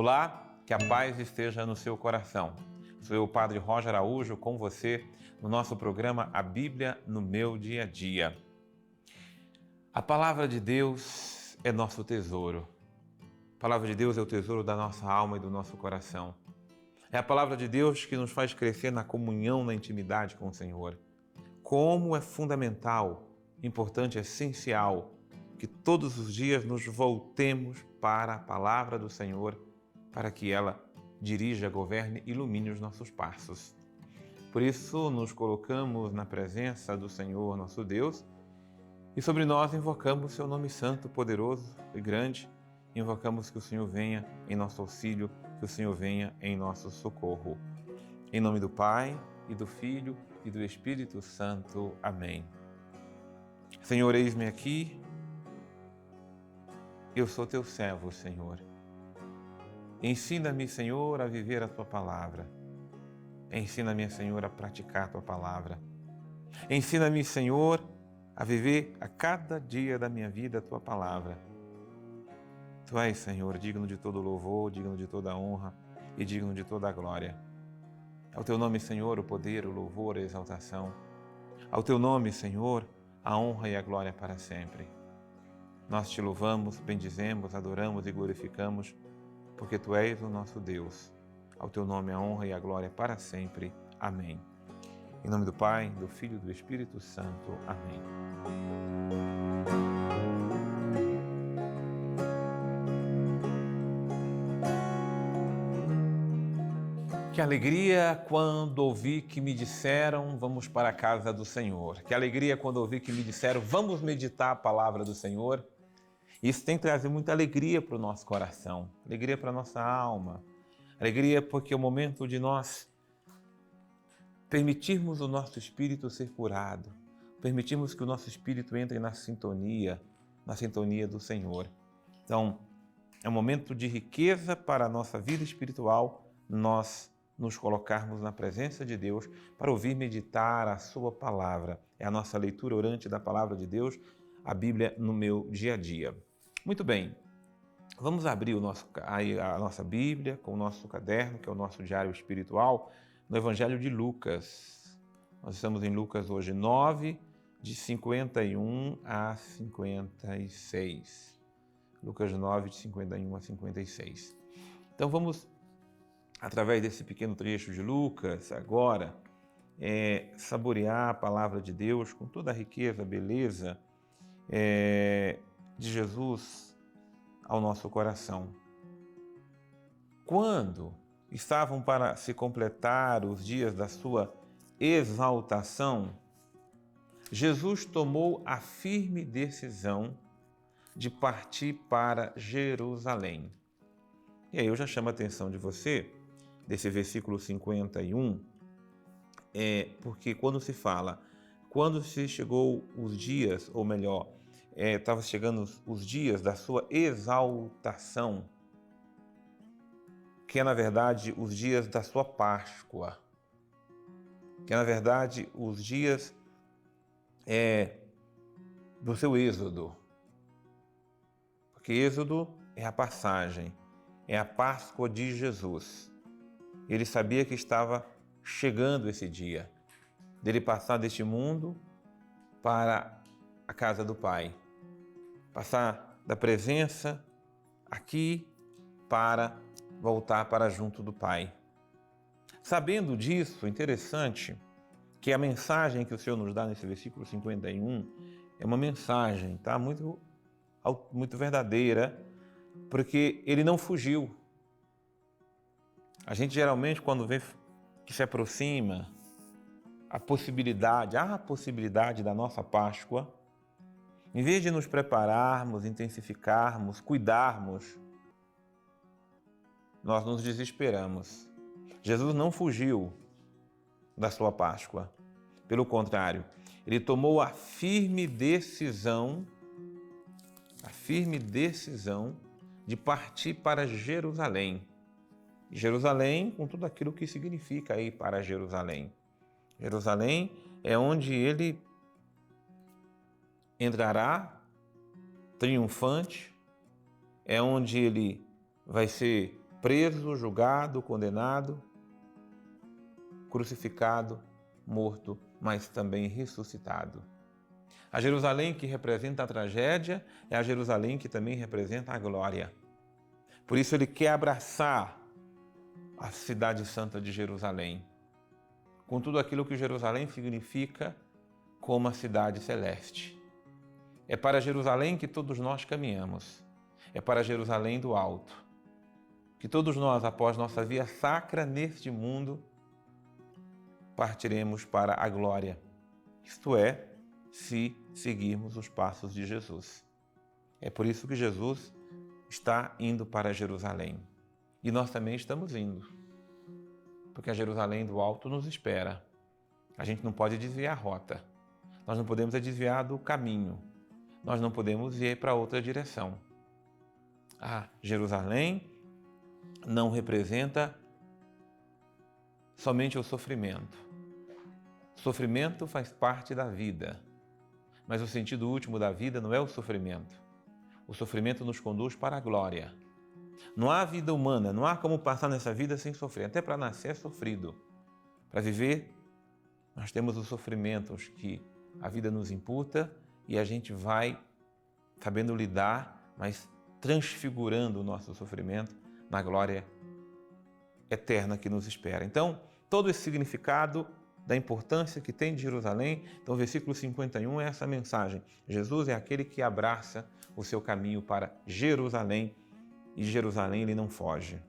Olá, que a paz esteja no seu coração. Sou eu, o Padre Roger Araújo, com você no nosso programa A Bíblia no Meu Dia a Dia. A Palavra de Deus é nosso tesouro. A Palavra de Deus é o tesouro da nossa alma e do nosso coração. É a Palavra de Deus que nos faz crescer na comunhão, na intimidade com o Senhor. Como é fundamental, importante, essencial que todos os dias nos voltemos para a Palavra do Senhor, para que ela dirija, governe e ilumine os nossos passos. Por isso, nos colocamos na presença do Senhor, nosso Deus, e sobre nós invocamos seu nome santo, poderoso e grande. Invocamos que o Senhor venha em nosso auxílio, que o Senhor venha em nosso socorro. Em nome do Pai, e do Filho, e do Espírito Santo. Amém. Senhor, eis-me aqui. Eu sou teu servo, Senhor. Ensina-me, Senhor, a viver a tua palavra. Ensina-me, Senhor, a praticar a tua palavra. Ensina-me, Senhor, a viver a cada dia da minha vida a tua palavra. Tu és, Senhor, digno de todo louvor, digno de toda honra e digno de toda glória. Ao teu nome, Senhor, o poder, o louvor e a exaltação. Ao teu nome, Senhor, a honra e a glória para sempre. Nós te louvamos, bendizemos, adoramos e glorificamos, porque Tu és o nosso Deus. Ao Teu nome a honra e a glória para sempre. Amém. Em nome do Pai, do Filho e do Espírito Santo. Amém. Que alegria quando ouvi que me disseram, vamos para a casa do Senhor. Que alegria quando ouvi que me disseram, vamos meditar a palavra do Senhor. Isso tem trazido muita alegria para o nosso coração, alegria para a nossa alma, alegria porque é o momento de nós permitirmos o nosso espírito ser curado, permitirmos que o nosso espírito entre na sintonia do Senhor. Então, é um momento de riqueza para a nossa vida espiritual, nós nos colocarmos na presença de Deus para ouvir meditar a Sua palavra. É a nossa leitura orante da palavra de Deus, a Bíblia no meu dia a dia. Muito bem, vamos abrir a nossa Bíblia com o nosso caderno, que é o nosso diário espiritual, no Evangelho de Lucas. Nós estamos em Lucas hoje 9, de 51 a 56. Lucas 9, de 51 a 56. Então vamos, através desse pequeno trecho de Lucas, agora, saborear a palavra de Deus com toda a riqueza, beleza de Jesus ao nosso coração. Quando estavam para se completar os dias da sua exaltação, Jesus tomou a firme decisão de partir para Jerusalém. E aí eu já chamo a atenção de você, desse versículo 51, porque quando se fala, quando se chegou os dias, ou melhor, estava chegando os dias da sua exaltação, que é na verdade os dias da sua Páscoa, que é na verdade os dias do seu êxodo, porque êxodo é a passagem, é a Páscoa de Jesus. Ele sabia que estava chegando esse dia, dele passar deste mundo para a casa do Pai, passar da presença aqui para voltar para junto do Pai. Sabendo disso, interessante que a mensagem que o Senhor nos dá nesse versículo 51 é uma mensagem, tá? Muito verdadeira, porque ele não fugiu. A gente geralmente, quando vê que se aproxima a possibilidade da nossa Páscoa, em vez de nos prepararmos, intensificarmos, cuidarmos, nós nos desesperamos. Jesus não fugiu da sua Páscoa. Pelo contrário, ele tomou a firme decisão de partir para Jerusalém. Jerusalém, com tudo aquilo que significa ir para Jerusalém. Jerusalém é onde ele entrará triunfante, é onde ele vai ser preso, julgado, condenado, crucificado, morto, mas também ressuscitado. A Jerusalém que representa a tragédia é a Jerusalém que também representa a glória. Por isso ele quer abraçar a cidade santa de Jerusalém, com tudo aquilo que Jerusalém significa como a cidade celeste. É para Jerusalém que todos nós caminhamos. É para Jerusalém do alto, que todos nós, após nossa via sacra neste mundo, partiremos para a glória. Isto é, se seguirmos os passos de Jesus. É por isso que Jesus está indo para Jerusalém. E nós também estamos indo, porque a Jerusalém do alto nos espera. A gente não pode desviar a rota. Nós não podemos desviar do caminho. Nós não podemos ir para outra direção. Jerusalém não representa somente o sofrimento. O sofrimento faz parte da vida, mas o sentido último da vida não é o sofrimento. O sofrimento nos conduz para a glória. Não há vida humana, não há como passar nessa vida sem sofrer. Até para nascer é sofrido. Para viver, nós temos os sofrimentos que a vida nos imputa e a gente vai sabendo lidar, mas transfigurando o nosso sofrimento na glória eterna que nos espera. Então, todo esse significado da importância que tem de Jerusalém, então o versículo 51 é essa mensagem. Jesus é aquele que abraça o seu caminho para Jerusalém, e de Jerusalém ele não foge.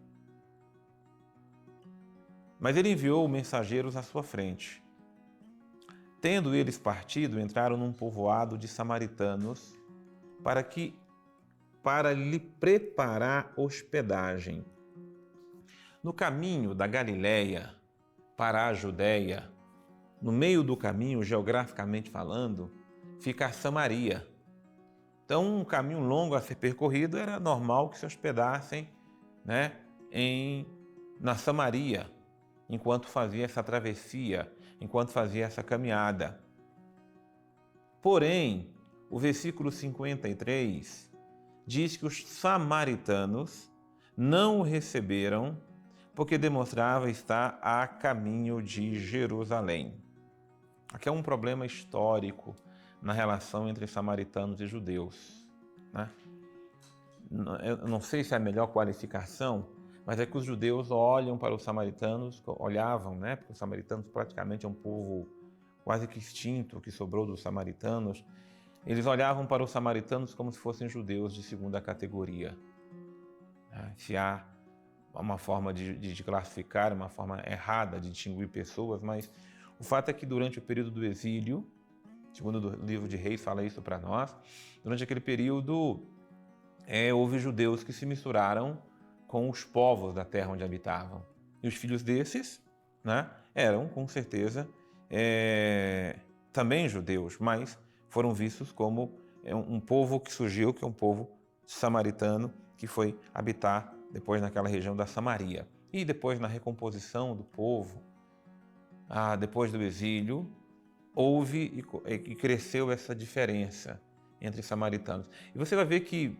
Mas ele enviou mensageiros à sua frente. Tendo eles partido, entraram num povoado de samaritanos para lhe preparar hospedagem. No caminho da Galileia para a Judéia, no meio do caminho, geograficamente falando, fica a Samaria. Então, um caminho longo a ser percorrido, era normal que se hospedassem, na Samaria, enquanto fazia essa travessia, enquanto fazia essa caminhada. Porém, o versículo 53 diz que os samaritanos não o receberam porque demonstrava estar a caminho de Jerusalém. Aqui é um problema histórico na relação entre samaritanos e judeus. Eu não sei se é a melhor qualificação, mas é que os judeus olham para os samaritanos, olhavam, porque os samaritanos praticamente é um povo quase que extinto, que sobrou dos samaritanos. Eles olhavam para os samaritanos como se fossem judeus de segunda categoria. Se há uma forma de classificar, uma forma errada de distinguir pessoas, mas o fato é que durante o período do exílio, segundo o livro de Reis fala isso para nós, durante aquele período houve judeus que se misturaram com os povos da terra onde habitavam. E os filhos desses eram, com certeza, também judeus, mas foram vistos como um povo que surgiu, que é um povo samaritano, que foi habitar depois naquela região da Samaria. E depois, na recomposição do povo, depois do exílio, houve e cresceu essa diferença entre samaritanos. E você vai ver que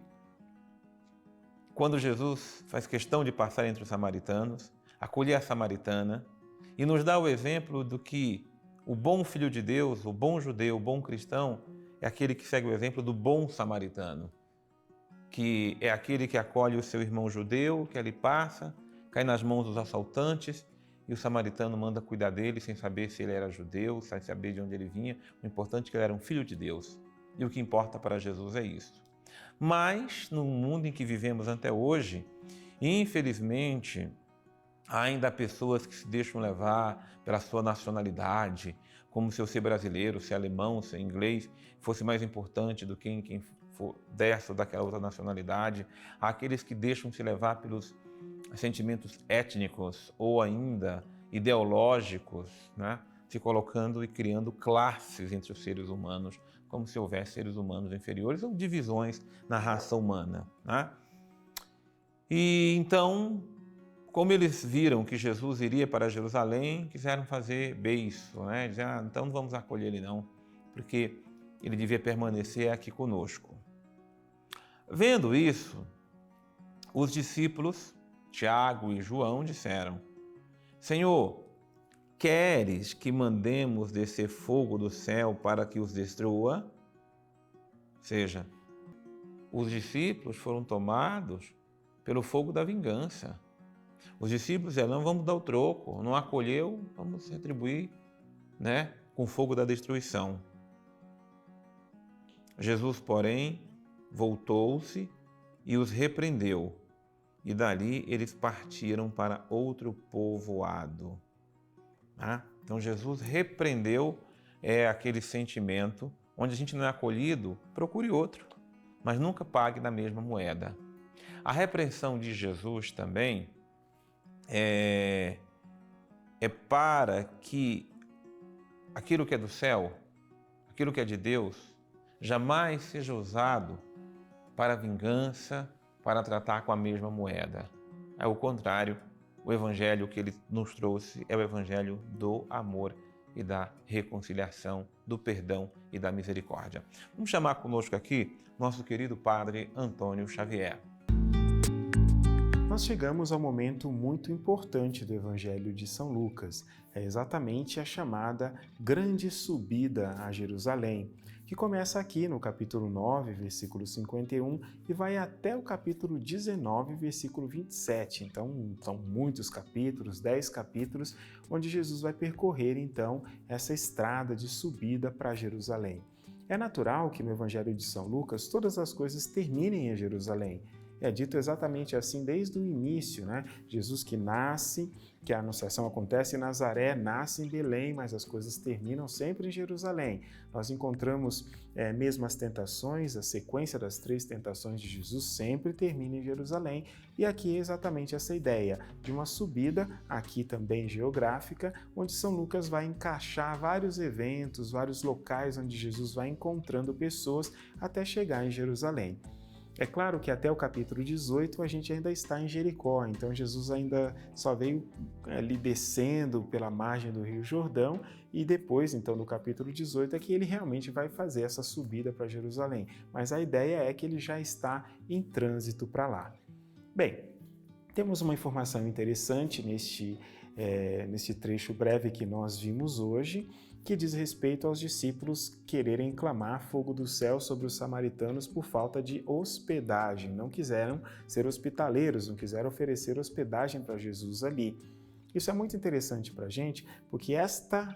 quando Jesus faz questão de passar entre os samaritanos, acolher a samaritana e nos dá o exemplo do que o bom filho de Deus, o bom judeu, o bom cristão, é aquele que segue o exemplo do bom samaritano, que é aquele que acolhe o seu irmão judeu, que ali passa, cai nas mãos dos assaltantes, e o samaritano manda cuidar dele sem saber se ele era judeu, sem saber de onde ele vinha. O importante é que ele era um filho de Deus. E o que importa para Jesus é isso. Mas, no mundo em que vivemos até hoje, infelizmente, ainda há pessoas que se deixam levar pela sua nacionalidade, como se eu ser brasileiro, ser alemão, ser inglês, fosse mais importante do que quem for dessa ou daquela outra nacionalidade. Há aqueles que deixam se levar pelos sentimentos étnicos ou ainda ideológicos, se colocando e criando classes entre os seres humanos, como se houvesse seres humanos inferiores ou divisões na raça humana. E então, como eles viram que Jesus iria para Jerusalém, quiseram fazer beiço, dizer, então não vamos acolher ele não, porque ele devia permanecer aqui conosco. Vendo isso, os discípulos Tiago e João disseram: Senhor, queres que mandemos descer fogo do céu para que os destrua? Ou seja, os discípulos foram tomados pelo fogo da vingança. Os discípulos disseram: não, vamos dar o troco, não acolheu, vamos retribuir, com o fogo da destruição. Jesus, porém, voltou-se e os repreendeu, e dali eles partiram para outro povoado. Então Jesus repreendeu aquele sentimento, onde a gente não é acolhido, procure outro, mas nunca pague na mesma moeda. A repreensão de Jesus também é para que aquilo que é do céu, aquilo que é de Deus, jamais seja usado para vingança, para tratar com a mesma moeda. Ao contrário, o evangelho que ele nos trouxe é o evangelho do amor e da reconciliação, do perdão e da misericórdia. Vamos chamar conosco aqui nosso querido Padre Antônio Xavier. Nós chegamos ao momento muito importante do Evangelho de São Lucas. É exatamente a chamada Grande Subida a Jerusalém, que começa aqui no capítulo 9, versículo 51, e vai até o capítulo 19, versículo 27. Então, são muitos capítulos, 10 capítulos, onde Jesus vai percorrer, então, essa estrada de subida para Jerusalém. É natural que no Evangelho de São Lucas todas as coisas terminem em Jerusalém. É dito exatamente assim desde o início, Jesus que nasce, que a anunciação acontece em Nazaré, nasce em Belém, mas as coisas terminam sempre em Jerusalém. Nós encontramos mesmo as tentações, a sequência das 3 tentações de Jesus sempre termina em Jerusalém, e aqui é exatamente essa ideia de uma subida, aqui também geográfica, onde São Lucas vai encaixar vários eventos, vários locais onde Jesus vai encontrando pessoas até chegar em Jerusalém. É claro que até o capítulo 18 a gente ainda está em Jericó, então Jesus ainda só veio ali descendo pela margem do Rio Jordão, e depois, então, no capítulo 18 é que ele realmente vai fazer essa subida para Jerusalém. Mas a ideia é que ele já está em trânsito para lá. Bem, temos uma informação interessante neste trecho breve que nós vimos hoje, que diz respeito aos discípulos quererem clamar fogo do céu sobre os samaritanos por falta de hospedagem. Não quiseram ser hospitaleiros, não quiseram oferecer hospedagem para Jesus ali. Isso é muito interessante para a gente, porque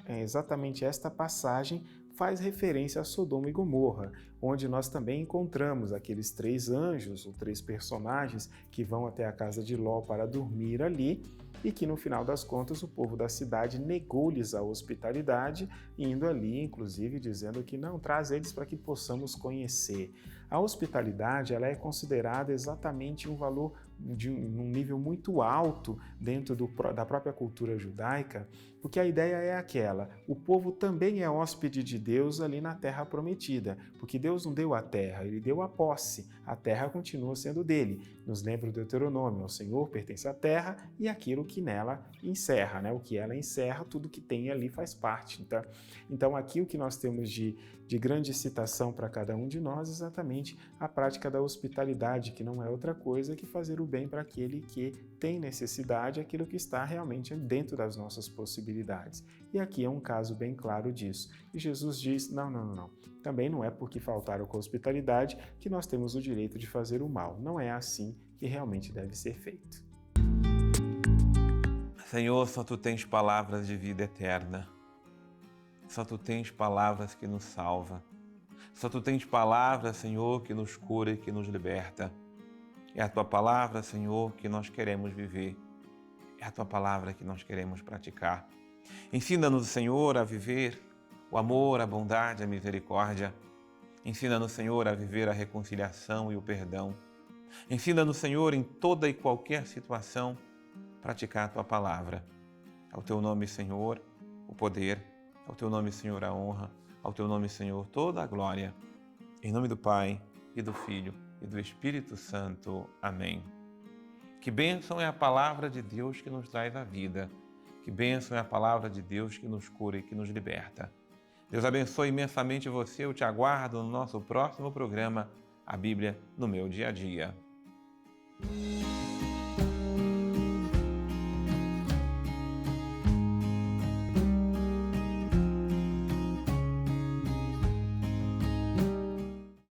exatamente esta passagem faz referência a Sodoma e Gomorra, onde nós também encontramos aqueles 3 anjos, ou 3 personagens, que vão até a casa de Ló para dormir ali, e que no final das contas o povo da cidade negou-lhes a hospitalidade, indo ali, inclusive, dizendo que não, traz eles para que possamos conhecer. A hospitalidade ela é considerada exatamente um valor de um nível muito alto dentro da própria cultura judaica, porque a ideia é aquela: o povo também é hóspede de Deus ali na terra prometida, porque Deus não deu a terra, ele deu a posse, a terra continua sendo dele. Nos lembra o Deuteronômio: ao Senhor pertence a terra e aquilo que nela encerra, o que ela encerra, tudo que tem ali faz parte. Então aqui o que nós temos de grande citação para cada um de nós é exatamente a prática da hospitalidade, que não é outra coisa que fazer o bem para aquele que tem necessidade, aquilo que está realmente dentro das nossas possibilidades. E aqui é um caso bem claro disso. E Jesus diz: não. Também não é porque faltaram com a hospitalidade que nós temos o direito de fazer o mal. Não é assim que realmente deve ser feito. Senhor, só Tu tens palavras de vida eterna. Só Tu tens palavras que nos salvam. Só Tu tens palavras, Senhor, que nos cura e que nos liberta. É a Tua palavra, Senhor, que nós queremos viver. É a Tua palavra que nós queremos praticar. Ensina-nos, Senhor, a viver o amor, a bondade, a misericórdia. Ensina-nos, Senhor, a viver a reconciliação e o perdão. Ensina-nos, Senhor, em toda e qualquer situação, praticar a Tua palavra. Ao Teu nome, Senhor, o poder. Ao Teu nome, Senhor, a honra. Ao Teu nome, Senhor, toda a glória. Em nome do Pai, e do Filho, e do Espírito Santo. Amém. Que bênção é a palavra de Deus que nos traz a vida. Que bênção é a palavra de Deus que nos cura e que nos liberta. Deus abençoe imensamente você. Eu te aguardo no nosso próximo programa, A Bíblia no Meu Dia a Dia.